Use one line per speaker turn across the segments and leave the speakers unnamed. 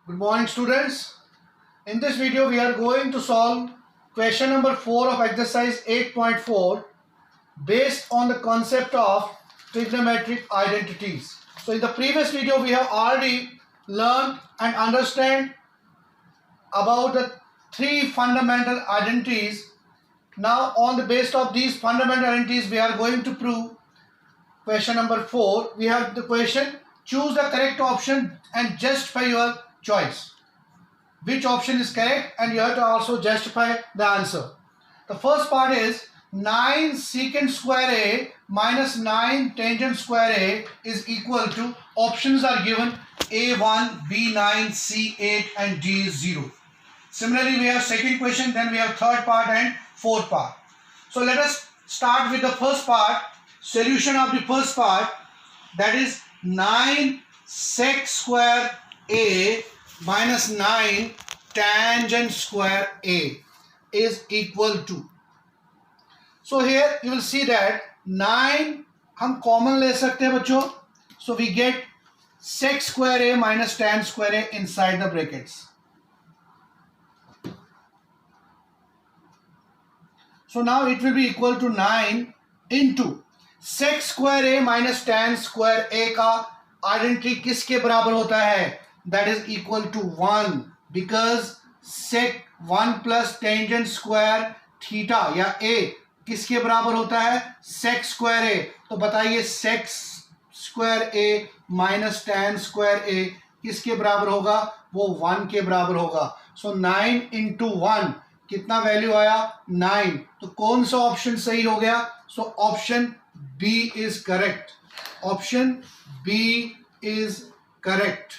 Good morning, students. In this video we are going to solve question number 4 of exercise 8.4 based on the concept of trigonometric identities. So in the previous video we have already learned and understand about the three fundamental identities. Now on the basis of these fundamental identities we are going to prove question number 4. We have the question: choose the correct option and justify your choice. Which option is correct, and you have to also justify the answer. The first part is 9 secant square A minus 9 tangent square A is equal to, options are given A1, B9, C8 and D0. Similarly, we have second question, then we have third part and fourth part. So let us start with the first part, solution of the first part, that is 9 sec square A minus 9 tangent square A is equal to. So here you will see that 9 हम common ले सकते हैं बच्चों. So we get sec square A minus tan square A inside the brackets. So now it will be equal to 9 into sec square A minus tan square A का identity किसके बराबर होता है? That is equal to 1, because sec 1 plus tangent square theta या A किसके बराबर होता है? sec square A. तो बताइए sec square A minus tan square A किसके बराबर होगा? वो 1 के बराबर होगा. So 9 into 1 कितना वैल्यू आया? 9. तो कौन सा ऑप्शन सही हो गया? So option B is correct. Option B is correct.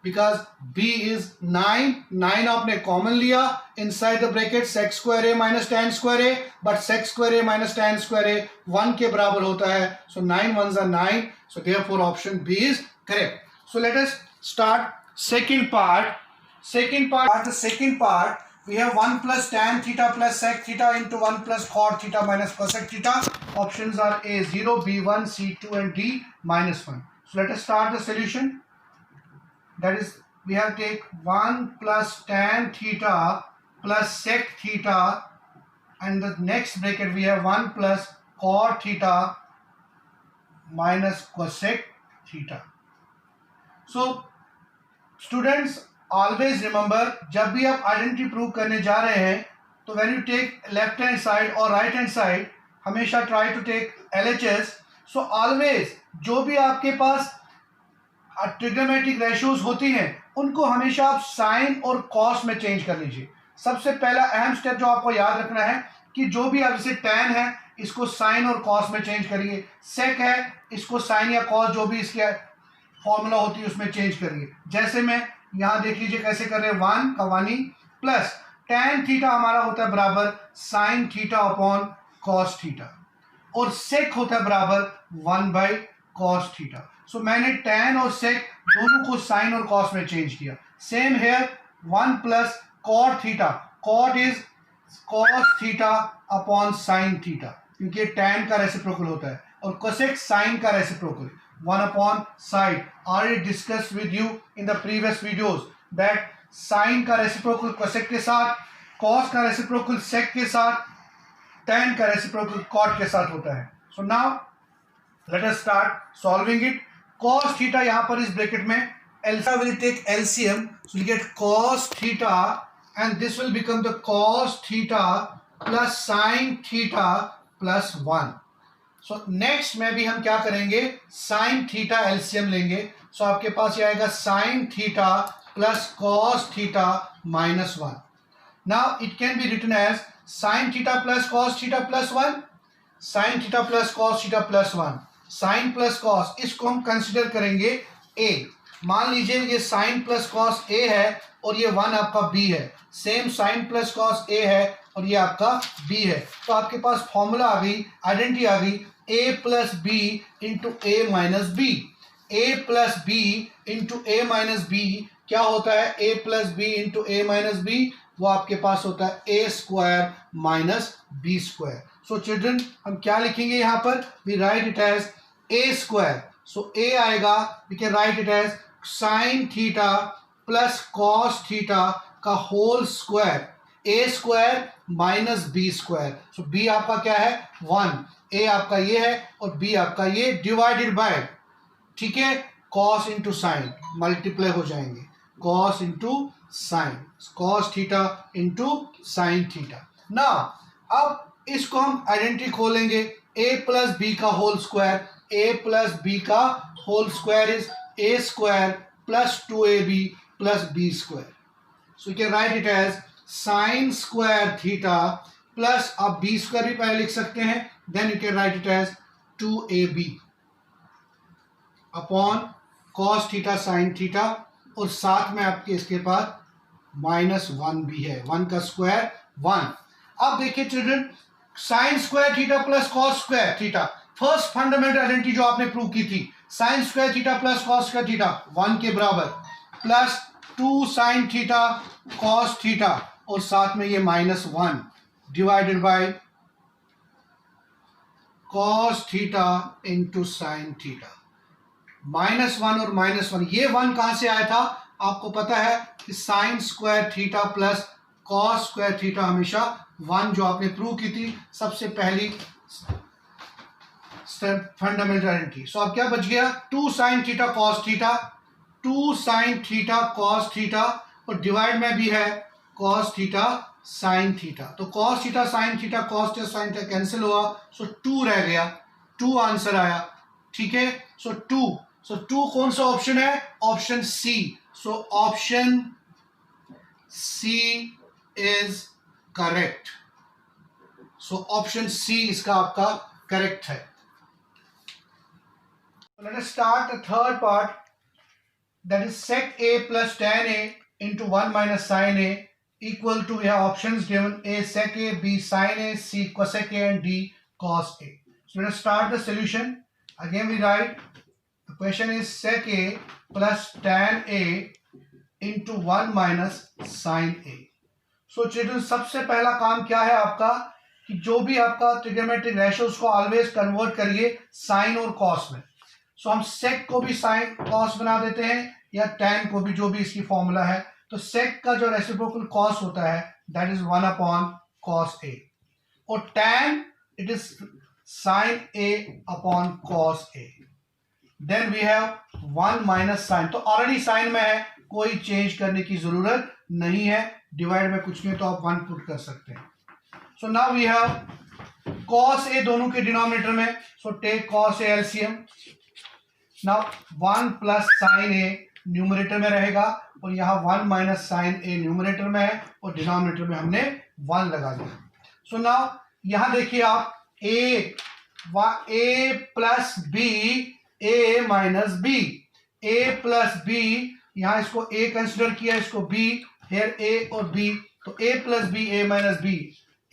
Because B is 9. 9 आपने कॉमन लिया inside the bracket sec square A minus tan square A, but sec square A minus tan square A 1 के बराबर होता है. So 9 ones are 9. So therefore option B is correct. So let us start second part. The second part we have 1 plus tan theta plus sec theta into 1 plus cot theta minus cosec theta. Options are A0, B1, C2 and D minus 1. So let us start the solution. That is, we have to take 1 plus tan theta plus sec theta, and the next bracket we have 1 plus cot theta minus cosec theta. So students, always remember, जब भी आप identity prove करने जा रहे हैं तो when you take left hand side और right hand side हमेशा try to take LHS. So always जो भी आपके पास ट्रिग्नोमेट्रिक रेशियोज होती हैं उनको हमेशा आप साइन और कॉस में चेंज कर लीजिए. सबसे पहला अहम स्टेप जो आपको याद रखना है कि जो भी आप, जैसे टैन है इसको साइन और कॉस में चेंज करिए, सेक है इसको साइन या कॉस जो भी इसके फॉर्मूला होती है उसमें चेंज करिए. जैसे मैं यहाँ देख लीजिए कैसे कर रहे हैं, 1 का 1 ही प्लस टैन थीटा हमारा होता है बराबर sine theta upon cos theta, और सेक होता है बराबर 1 बाई कॉस थीटा. सो मैंने टैन और सेक दोनों को साइन और कॉस में चेंज किया. Same here 1 plus cot theta, cot is cos theta upon sine theta क्योंकि टैन का रेसिप्रोकल होता है, और कोसेक साइन का reciprocal 1 upon side. already discussed with you in the previous videos that sine का reciprocal cosec के साथ, cos का रेसिप्रोकल सेक के साथ, टैन का रेसिप्रोकल कॉट के साथ होता है. So now let us start solving it. cos theta यहाँ पर इस ब्रैकेट में alpha will take LCM, so we get cos theta and this will become the cos theta plus sin theta plus 1. So next में भी हम क्या करेंगे, sin theta LCM लेंगे. So आपके पास ये आएगा sin theta plus cos theta minus 1. Now it can be written as sin theta plus cos theta plus 1, sin theta plus cos theta plus 1. Sine plus cos इसको हम consider करेंगे a. मान लीजिए ये साइन प्लस कॉस a है और ये 1 आपका b है. Same sine plus cos a है और ये आपका b है. तो आपके पास फॉर्मूला आ गई, आइडेंटिटी आ गई, a plus B into A minus B. a plus B into A minus B क्या होता है? a plus B into A minus B वो आपके पास होता है a square minus B square. So children हम क्या लिखेंगे यहाँ पर? We write it as a square. So a आएगा, we can write it as sine theta plus cos theta का होल स्क्वायर, ए स्क्वायर माइनस बी स्क्वायर। सो B आपका क्या है 1, ए आपका ये है और बी आपका ये, डिवाइडेड बाय, ठीक है, कॉस इंटू साइन, मल्टीप्लाई हो जाएंगे, cos into sine, cos theta into sine theta. ना अब इसको हम आइडेंटिटी खोलेंगे, ए प्लस बी का whole square, A plus B का whole square is A square plus 2ab plus B square. So you can write it as sine square theta plus, आप B square भी पहले लिख सकते हैं, then you can write it as 2ab upon cos theta sine theta, और साथ में आपके इसके पास -1 भी है, 1 का स्क्वायर 1। अब देखिए children, sign square theta plus cos square theta, first fundamental identity जो आपने प्रूव की थी, sign square theta plus cos square theta 1 के बराबर, plus 2 sine theta cos theta और साथ में ये -1 divided by cos theta into sine theta. -1 और -1, ये 1 कहां से आया था? आपको पता है कि sign square theta plus cos square theta हमेशा 1, जो आपने प्रूव की थी सबसे पहली फंडामेंटल आइडेंटिटी। सो अब क्या बच गया? 2 sine theta cos theta, 2 sine theta cos theta, और डिवाइड में भी है कॉस थीटा साइन थीटा। तो cos theta sine theta, cos theta sine theta cancel हुआ, सो 2 रह गया, 2 आंसर आया, ठीक है। सो 2 कौन सा ऑप्शन है? Option C. So option C is correct. So option C इसका आपका करेक्ट है। Let us start the third part, that is sec a plus tan a into 1 minus sin a equal to, we have options given, a sec a, b sin a, c cosec a and d cos a. So let us start the solution. Again we write, the question is sec a plus tan a into 1 minus sin a. So children, सबसे पहला काम क्या है आपका कि जो भी आपका ट्रिग्नोमेट्रिक रेशियो उसको ऑलवेज कन्वर्ट करिए साइन और कॉस में। सो हम सेक को भी साइन कॉस बना देते हैं, या टैन को भी, जो भी इसकी फॉर्मूला है। तो सेक का जो रेसिप्रोकल कॉस होता है that is 1 upon cos A, और tan it is sine A upon cos A. Then we have 1 minus sine, तो ऑलरेडी साइन में है, कोई चेंज करने की जरूरत नहीं है, डिवाइड में कुछ नहीं तो आप 1 पुट कर सकते हैं। So now we have cos A दोनों के डिनोमिनेटर में, so take cos A LCM. Now 1 plus sine A numerator में रहेगा, और यहाँ 1 माइनस साइन ए न्यूमरेटर में है, और डिनोमिनेटर में हमने 1 लगा दिया। सो नाउ यहाँ देखिए आप, ए प्लस बी, ए माइनस बी, ए प्लस बी, यहाँ इसको ए कंसिडर किया, इसको बी, हेयर ए और बी, तो ए प्लस बी, ए माइनस बी,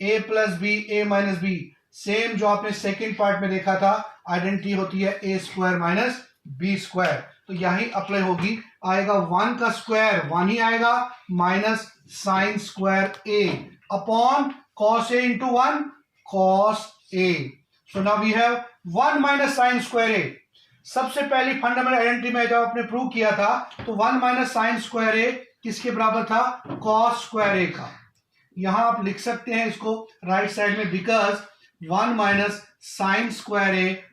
ए प्लस बी, ए माइनस बी, सेम जो आपने सेकेंड पार्ट में देखा था, आइडेंटिटी होती है ए स्क्वायर माइनस बी स्क्वायर, तो यही अप्लाई होगी, आएगा 1 का स्क्वायर 1 ही आएगा, minus sine square A upon cos A into 1 cos A. So now we have 1 minus sine square A. सबसे पहली फंडामेंटल आइडेंटिटी में जब आपने प्रूव किया था तो 1 माइनस साइन स्क्वायर ए किसके बराबर था? कॉस स्क्वायर ए का। यहां आप लिख सकते हैं इसको राइट साइड में, बिकॉज 1 माइनस साइन स्क्वायर ए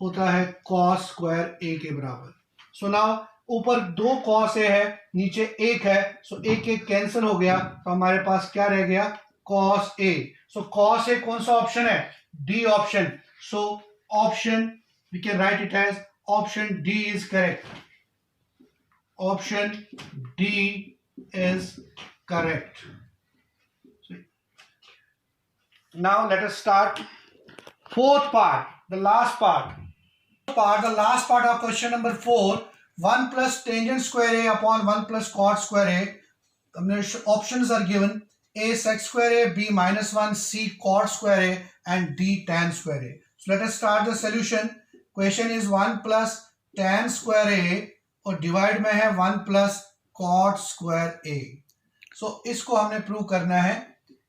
होता है कॉस स्क्वायर ए के बराबर। सो नाउ ऊपर 2 कॉस ए है, नीचे 1 है, सो एक कैंसिल हो गया, तो हमारे पास क्या रह गया? Cos A. So cos A कौन सा ऑप्शन है? D option. So option we can write it as option D is correct. Option D is correct. Now let us start fourth part, the last part. The last part of question number 4, 1 plus tangent square a upon 1 plus cot square a. Options are given, a sec square a, b minus 1, c cot square a and d tan square a. So let us start the solution. Question is 1 plus tan square a और divide में है 1 plus cot square a. So इसको हमने prove करना है,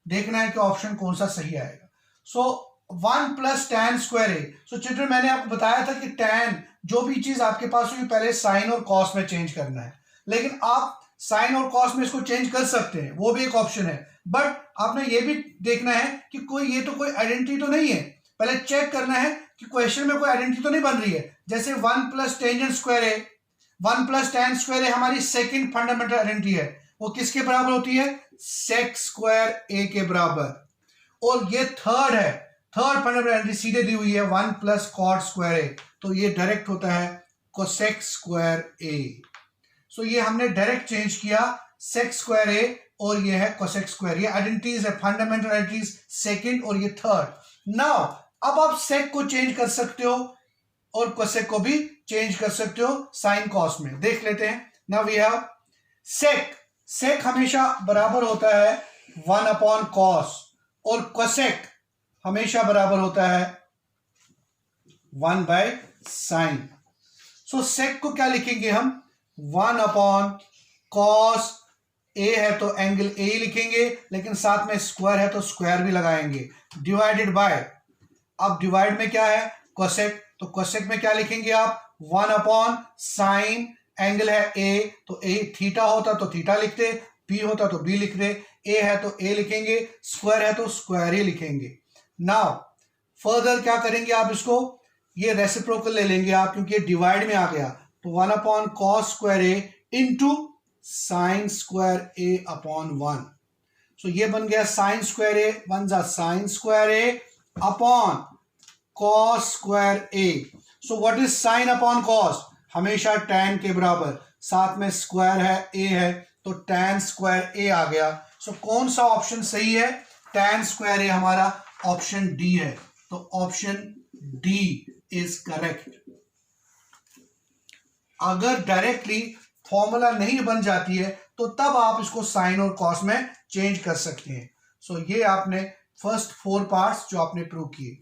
देखना है कि ऑप्शन कौन सा सही आएगा। सो 1 प्लस tan स्क्वायर ए। सो चिल्ड्रन मैंने आपको बताया था कि tan जो भी चीज आपके पास होगी पहले साइन और कॉस में चेंज करना है, लेकिन आप साइन और कॉस में इसको चेंज कर सकते हैं, वो भी एक ऑप्शन है। बट आपने ये भी देखना है कि कोई ये तो कोई आइडेंटिटी तो नहीं है, पहले चेक करना है कि क्वेश्चन में कोई आइडेंटिटी तो नहीं बन रही है। जैसे 1 प्लस टेंजेंट स्क्वायर ए, 1 प्लस tan स्क्वायर ए हमारी सेकंड फंडामेंटल आइडेंटिटी है, वो किसके बराबर होती है? sec स्क्वायर ए के बराबर। और ये थर्ड है, थर्ड फंडामेंटल आइडेंटिटी सीधे दी हुई है 1 प्लस cot स्क्वायर ए, तो ये डायरेक्ट होता है cosec स्क्वायर ए। सो ये हमने डायरेक्ट चेंज किया sec स्क्वायर ए और ये है cosec स्क्वायर। ये आइडेंटिटीज है, फंडामेंटल आइडेंटिटीज सेकंड और ये थर्ड। नाउ अब आप sec को चेंज कर सकते हो और cosec को भी चेंज कर सकते हो साइन कॉस में। देख लेते हैं। नाउ वी हैव sec हमेशा बराबर होता है 1 अपॉन कॉस और cosec हमेशा बराबर होता है 1 बाय साइन। सो sec को क्या लिखेंगे हम? 1 अपॉन कॉस ए है तो एंगल ए लिखेंगे, लेकिन साथ में स्क्वायर है तो स्क्वायर भी लगाएंगे, डिवाइडेड बाय, अब डिवाइड में क्या है? cosec, तो cosec में क्या लिखेंगे आप? 1 अपॉन साइन, एंगल है ए तो ए थीटा होता तो थीटा लिखते, बी होता तो बी लिखते, ए है तो ए लिखेंगे, स्क्वायर है तो स्क्वायर ही लिखेंगे। नाउ फर्दर क्या करेंगे आप? इसको ये रेसिप्रोकल ले लेंगे आप, क्योंकि ये डिवाइड में आ गया, तो 1 upon cos square A into sine square A upon 1। सो ये बन गया साइन स्क्वायर ए, वन जा sign square A upon cos square A. So what is sine upon cos? हमेशा tan के बराबर, साथ में स्क्वायर है ए है तो tan स्क्वायर ए आ गया। सो कौन सा ऑप्शन सही है? tan स्क्वायर ए हमारा ऑप्शन डी है, तो ऑप्शन डी इज करेक्ट। अगर डायरेक्टली फॉर्मूला नहीं बन जाती है तो तब आप इसको साइन और कॉस में चेंज कर सकते हैं। सो ये आपने फर्स्ट 4 पार्ट्स जो आपने प्रूव किए।